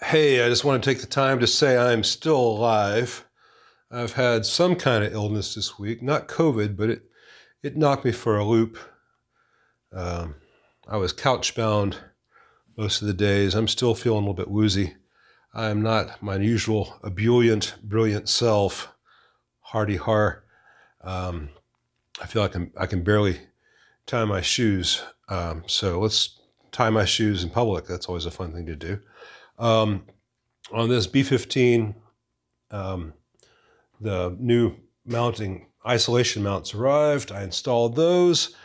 Hey, I just want to take the time to say I'm still alive. I've had some kind of illness this week, not COVID, but it knocked me for a loop. I was couch-bound most of the days. I'm still feeling a little bit woozy. I am not my usual ebullient, brilliant self, hardy-har. I feel like I can barely tie my shoes. So let's tie my shoes in public. That's always a fun thing to do. On this B15, the new mounting isolation mounts arrived. I installed those.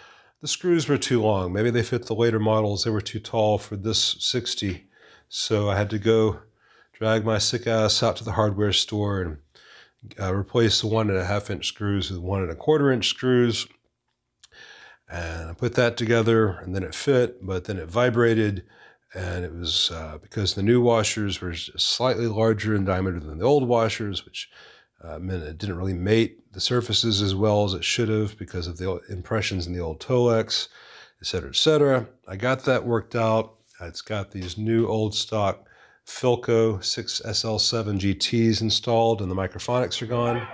The screws were too long. Maybe they fit the later models. They were too tall for this 60. So I had to go drag my sick ass out to the hardware store and replace the 1.5-inch screws with 1.25-inch screws. And I put that together, and then it fit, but then it vibrated. And it was because the new washers were slightly larger in diameter than the old washers, which meant it didn't really mate the surfaces as well as it should have because of the impressions in the old Tolex, et cetera, et cetera. I got that worked out. It's got these new old stock Philco 6SL7 GTs installed, and the microphonics are gone.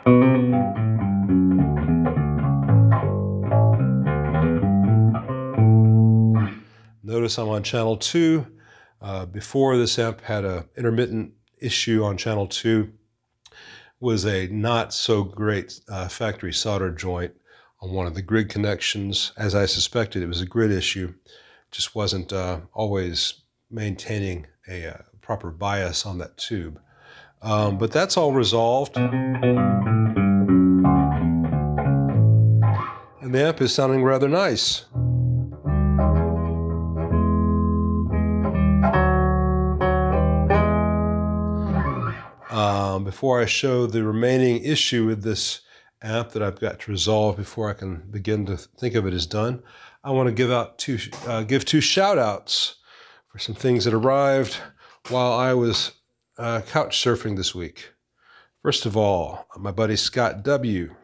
Notice I'm on channel 2. Before this amp had an intermittent issue on channel 2, was a not so great factory solder joint on one of the grid connections. As I suspected, it was a grid issue. Just wasn't always maintaining a proper bias on that tube. But that's all resolved. And the amp is sounding rather nice. Before I show the remaining issue with this amp that I've got to resolve before I can begin to think of it as done, I want to give two shout outs for some things that arrived while I was couch surfing this week. First of all, my buddy Scott W.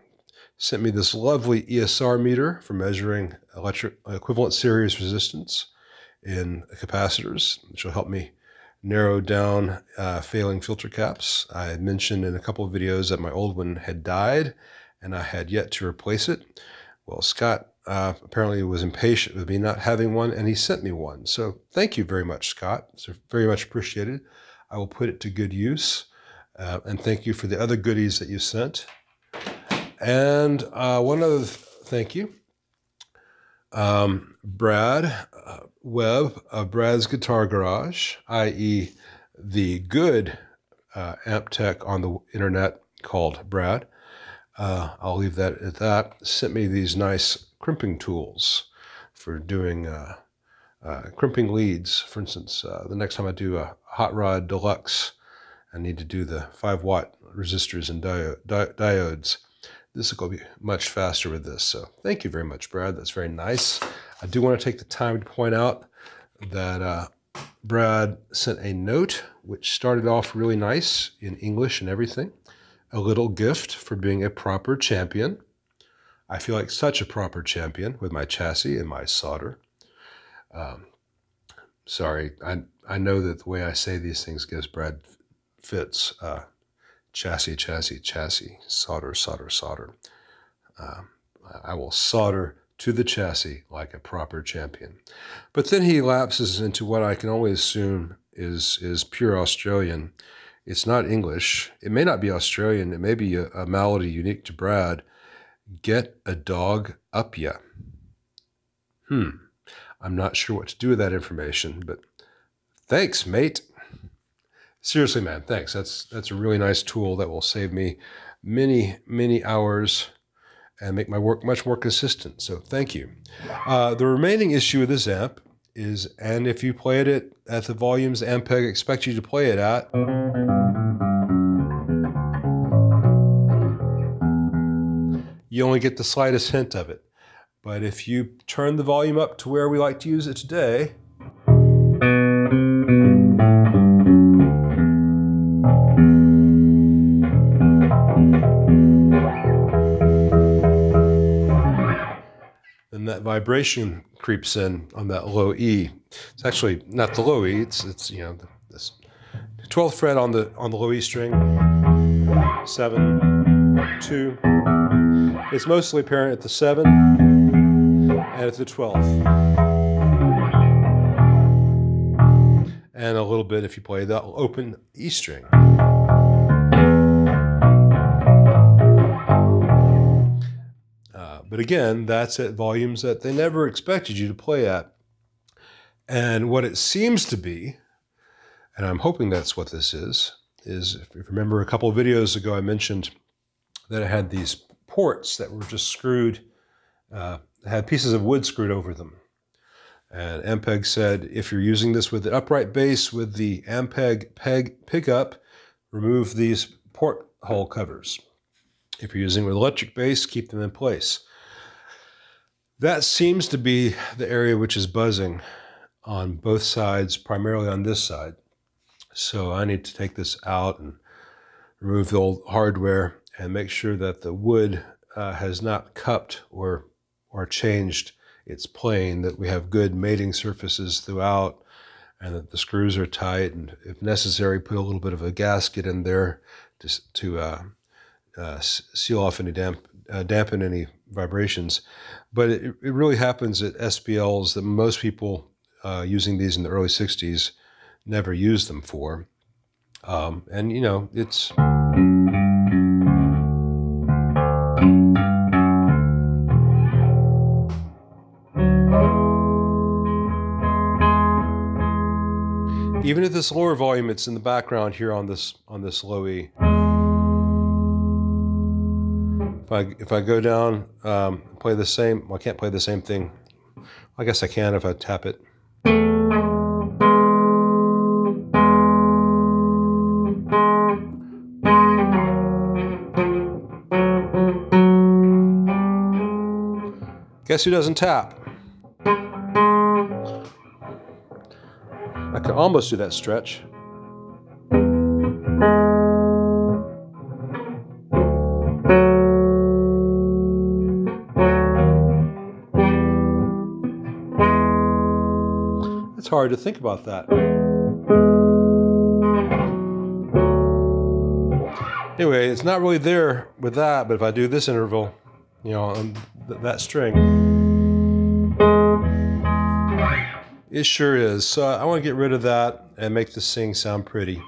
sent me this lovely ESR meter for measuring electric equivalent series resistance in capacitors, which will help me narrow down failing filter caps. I had mentioned in a couple of videos that my old one had died and I had yet to replace it. Well, Scott apparently was impatient with me not having one, and he sent me one. So thank you very much, Scott. It's very much appreciated. I will put it to good use. And thank you for the other goodies that you sent. And one other thank you. Brad Webb of Brad's Guitar Garage, i.e. the good amp tech on the internet called Brad, I'll leave that at that, sent me these nice crimping tools for doing crimping leads. For instance, the next time I do a Hot Rod Deluxe, I need to do the 5-watt resistors and diodes. This will go be much faster with this. So thank you very much, Brad. That's very nice. I do want to take the time to point out that Brad sent a note which started off really nice in English and everything. A little gift for being a proper champion. I feel like such a proper champion with my chassis and my solder. Sorry, I know that the way I say these things gives Brad fits. Chassis, chassis, chassis, solder, solder, solder. I will solder to the chassis like a proper champion. But then he lapses into what I can only assume is pure Australian. It's not English. It may not be Australian. It may be a malady unique to Brad. Get a dog up ya. I'm not sure what to do with that information, but thanks, mate. Seriously, man, thanks. That's a really nice tool that will save me many, many hours and make my work much more consistent. So thank you. The remaining issue with this amp is, and if you played it at the volumes Ampeg expects you to play it at, you only get the slightest hint of it. But if you turn the volume up to where we like to use it today, then that vibration creeps in on that low E. It's actually not the low E, it's you know, this 12th fret on the low E string, 7, 2. It's mostly apparent at the 7 and at the 12th. And a little bit if you play the open E string. But again, that's at volumes that they never expected you to play at. And what it seems to be, and I'm hoping that's what this is if you remember a couple of videos ago I mentioned that it had these ports that were just screwed, had pieces of wood screwed over them. And Ampeg said, if you're using this with the upright bass with the Ampeg peg pickup, remove these porthole covers. If you're using with electric bass, keep them in place. That seems to be the area which is buzzing on both sides, primarily on this side. So I need to take this out and remove the old hardware and make sure that the wood has not cupped or changed its plane, that we have good mating surfaces throughout, and that the screws are tight, and if necessary, put a little bit of a gasket in there to seal off any dampen any vibrations. But it really happens at SPLs that most people using these in the early 60s never used them for. And you know, it's... Even at this lower volume, it's in the background here on this low E. If I go down, play the same, well, I can't play the same thing. I guess I can if I tap it. Guess who doesn't tap? I can almost do that stretch. It's hard to think about that. Anyway, it's not really there with that, but if I do this interval, you know, on that string, it sure is. So I want to get rid of that and make this thing sound pretty.